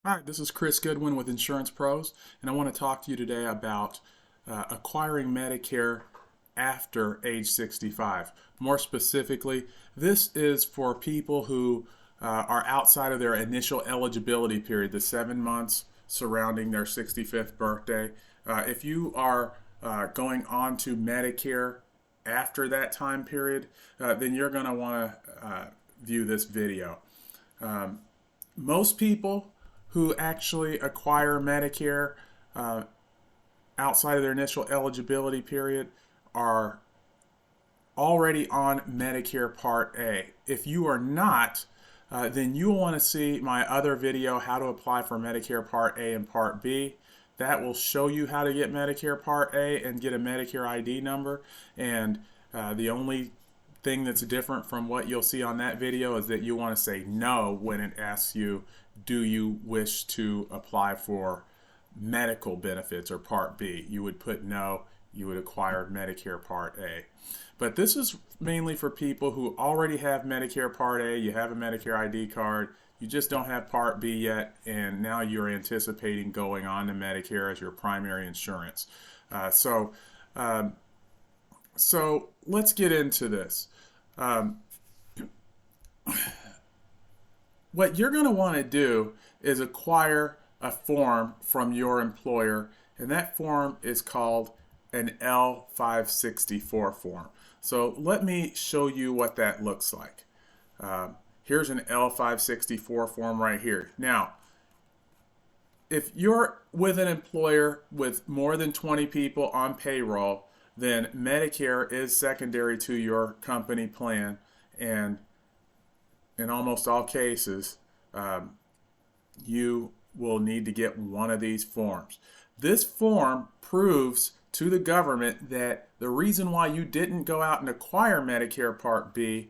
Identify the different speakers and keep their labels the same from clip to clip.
Speaker 1: Hi, this is Chris Goodwin with Insurance Pros, and I want to talk to you today about acquiring Medicare after age 65. More specifically, this is for people who are outside of their initial eligibility period, the 7 months surrounding their 65th birthday. If you are going on to Medicare after that time period, then you're going to want to view this video. Most people who actually acquire Medicare uh, outside of their initial eligibility period are already on Medicare Part A. If you are not, then you'll want to see my other video, how to apply for Medicare Part A and Part B. That will show you how to get Medicare Part A and get a Medicare ID number. And the only thing that's different from what you'll see on that video is that you want to say no when it asks you, do you wish to apply for medical benefits or Part B? You would put no, you would acquire Medicare Part A. But this is mainly for people who already have Medicare Part A, you have a Medicare ID card, you just don't have Part B yet, and now you're anticipating going on to Medicare as your primary insurance. Uh, so, um, so let's get into this. Um, what you're going to want to do is acquire a form from your employer, and that form is called an L564 form. So let me show you what that looks like. Here's an L564 form right here. Now, if you're with an employer with more than 20 people on payroll, then Medicare is secondary to your company plan, and in almost all cases, you will need to get one of these forms. This form proves to the government that the reason why you didn't go out and acquire Medicare Part B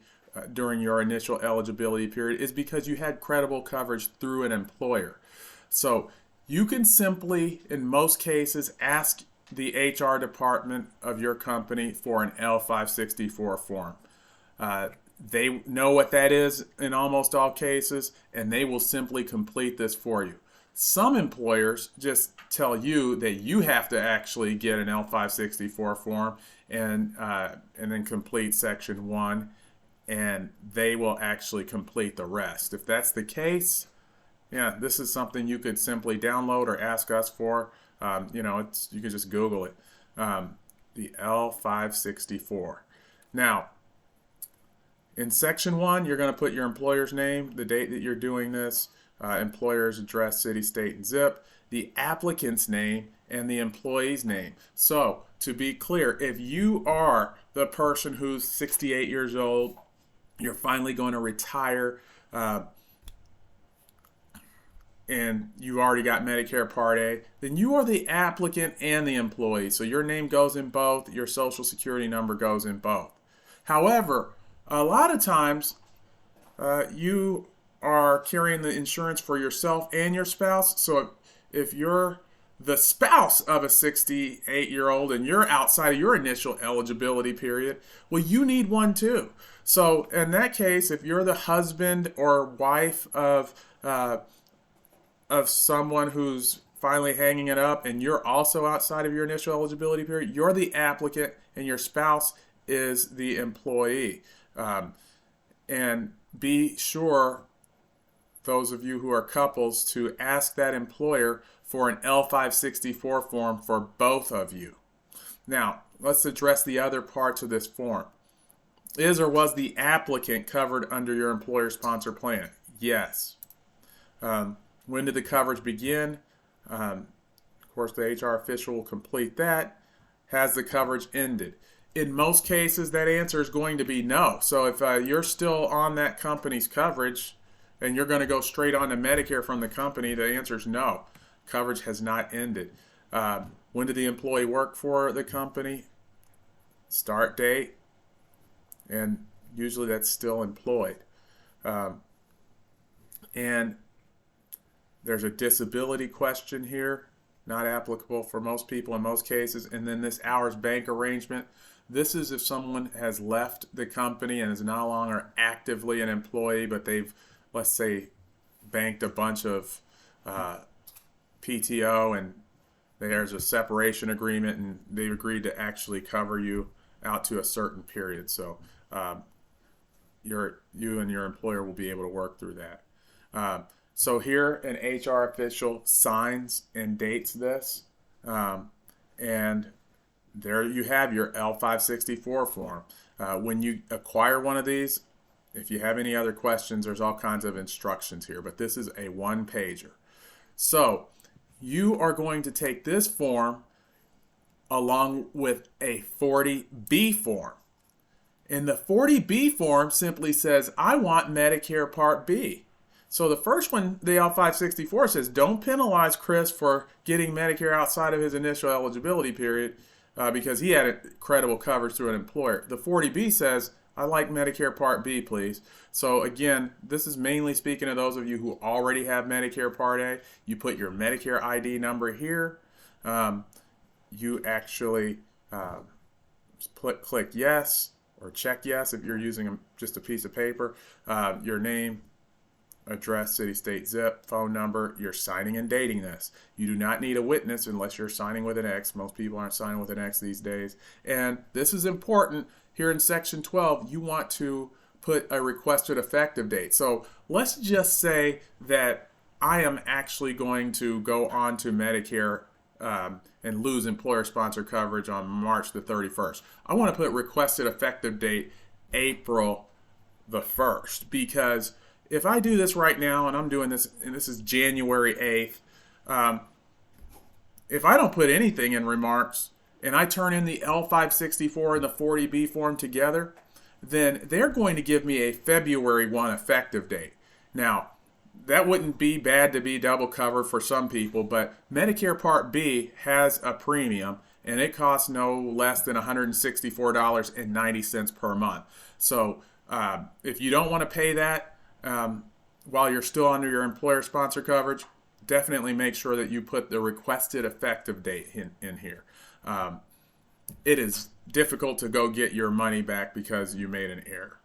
Speaker 1: during your initial eligibility period is because you had credible coverage through an employer. So you can simply, in most cases, ask the HR department of your company for an L564 form. They know what that is in almost all cases, and they will simply complete this for you. Some employers just tell you that you have to actually get an L564 form and then complete Section 1, and they will actually complete the rest. If that's the case, yeah, this is something you could simply download or ask us for. You can just Google it. The L564. Now, in Section 1, you're going to put your employer's name, the date that you're doing this, employer's address, city, state, and zip, the applicant's name, and the employee's name. So, to be clear, if you are the person who's 68 years old, you're finally going to retire, and you already got Medicare Part A, then you are the applicant and the employee. So your name goes in both, your social security number goes in both. However, a lot of times you are carrying the insurance for yourself and your spouse. So if you're the spouse of a 68-year-old and you're outside of your initial eligibility period, well, you need one too. So in that case, if you're the husband or wife of someone who's finally hanging it up and you're also outside of your initial eligibility period, you're the applicant and your spouse is the employee. And be sure, those of you who are couples, to ask that employer for an L564 form for both of you. Now, let's address the other parts of this form. Is or was the applicant covered under your employer-sponsored plan? Yes. When did the coverage begin? Of course, the HR official will complete that. Has the coverage ended? In most cases, that answer is going to be no. So if you're still on that company's coverage and you're going to go straight on to Medicare from the company, the answer is no. Coverage has not ended. When did the employee work for the company? Start date, and usually that's still employed. And there's a disability question here, not applicable for most people in most cases. And then this hours bank arrangement. This is if someone has left the company and is no longer actively an employee, but they've, let's say, banked a bunch of PTO, and there's a separation agreement, and they've agreed to actually cover you out to a certain period. So you and your employer will be able to work through that. So here an HR official signs and dates this, and there you have your L564 form. When you acquire one of these, if you have any other questions, there's all kinds of instructions here, but this is a one-pager. So you are going to take this form along with a 40B form. And the 40B form simply says, I want Medicare Part B. So the first one, the L564, says, don't penalize Chris for getting Medicare outside of his initial eligibility period because he had credible coverage through an employer. The 40B says, I like Medicare Part B, please. So again, this is mainly speaking to those of you who already have Medicare Part A. You put your Medicare ID number here. You actually click yes or check yes if you're using just a piece of paper. Your name, address, city, state, zip, phone number. You're signing and dating this. You do not need a witness unless you're signing with an X. Most people aren't signing with an X these days. And this is important. Here in section 12, you want to put a requested effective date. So let's just say that I am actually going to go on to Medicare and lose employer-sponsored coverage on March the 31st. I want to put requested effective date April the 1st, because if I do this right now, and I'm doing this, and this is January 8th, if I don't put anything in remarks, and I turn in the L564 and the 40B form together, then they're going to give me a February 1 effective date. Now, that wouldn't be bad to be double covered for some people, but Medicare Part B has a premium, and it costs no less than $164.90 per month. So if you don't want to pay that while you're still under your employer-sponsored coverage, definitely make sure that you put the requested effective date in here. It is difficult to go get your money back because you made an error.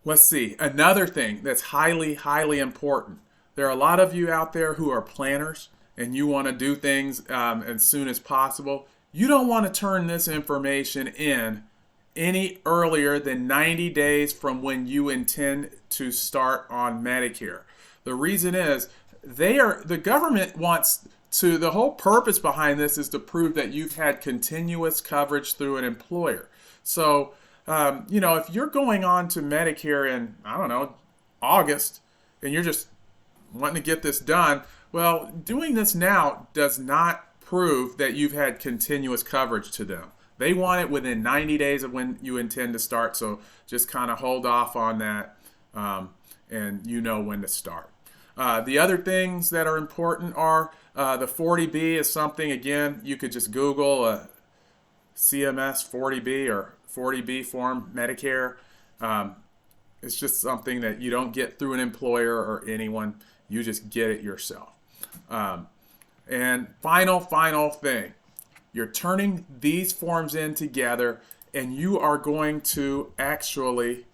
Speaker 1: Let's see. Another thing that's highly, highly important. There are a lot of you out there who are planners and you want to do things as soon as possible. You don't want to turn this information in any earlier than 90 days from when you intend to start on Medicare. The reason is the government wants to, the whole purpose behind this is to prove that you've had continuous coverage through an employer. So, if you're going on to Medicare in, I don't know, August, and you're just wanting to get this done, well, doing this now does not prove that you've had continuous coverage to them. They want it within 90 days of when you intend to start, so just kind of hold off on that, and you know when to start. The other things that are important are the 40B is something, again, you could just Google a CMS 40B or 40B form Medicare. It's just something that you don't get through an employer or anyone. You just get it yourself. And final thing. You're turning these forms in together, and you are going to actually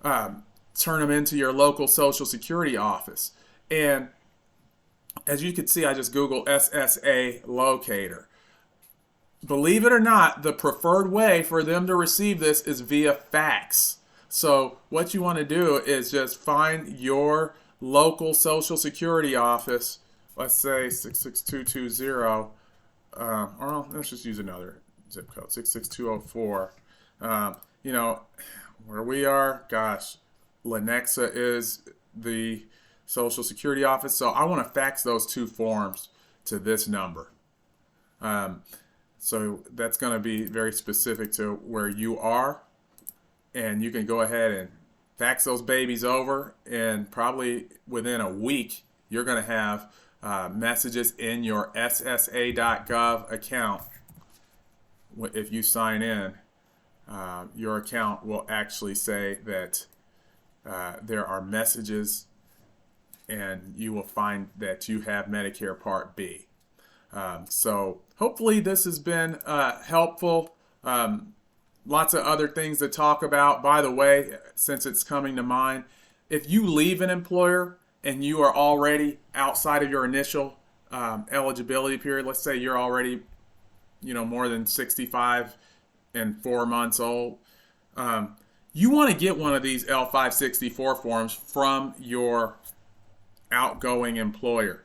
Speaker 1: turn them into your local Social Security office. And as you can see, I just Googled SSA locator. Believe it or not, the preferred way for them to receive this is via fax. So what you want to do is just find your local Social Security office. Let's say 66220, or let's just use another zip code, 66204. Where we are, gosh, Lenexa is the Social Security office. So I want to fax those two forms to this number. So that's going to be very specific to where you are. And you can go ahead and fax those babies over. And probably within a week, you're going to have messages in your SSA.gov account. If you sign in, your account will actually say that there are messages, and you will find that you have Medicare Part B. So hopefully this has been helpful. Lots of other things to talk about. By the way, since it's coming to mind, if you leave an employer and you are already outside of your initial eligibility period, let's say you're already, more than 65 and 4 months old, you want to get one of these L564 forms from your outgoing employer,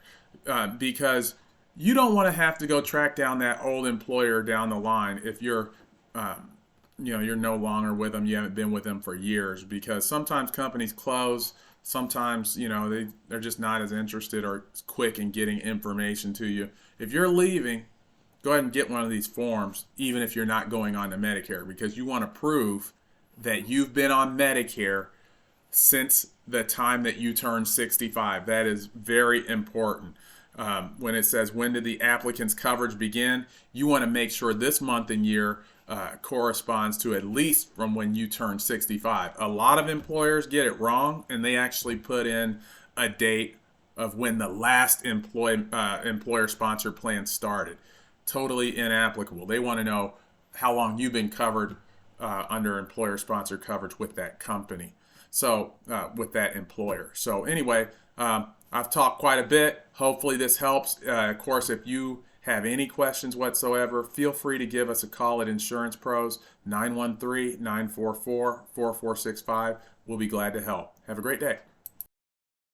Speaker 1: because you don't want to have to go track down that old employer down the line if you're no longer with them, you haven't been with them for years, because sometimes companies close, sometimes they're just not as interested or quick in getting information to you. If you're leaving, go ahead and get one of these forms, even if you're not going on to Medicare, because you want to prove that you've been on Medicare since the time that you turn 65. That is very important. When it says when did the applicant's coverage begin, you want to make sure this month and year corresponds to at least from when you turn 65. A lot of employers get it wrong, and they actually put in a date of when the last employer-sponsored plan started. Totally inapplicable. They want to know how long you've been covered under employer-sponsored coverage with that company. So with that employer. So anyway, I've talked quite a bit. Hopefully this helps. Of course, if you have any questions whatsoever, feel free to give us a call at Insurance Pros, 913-944-4465. We'll be glad to help. Have a great day.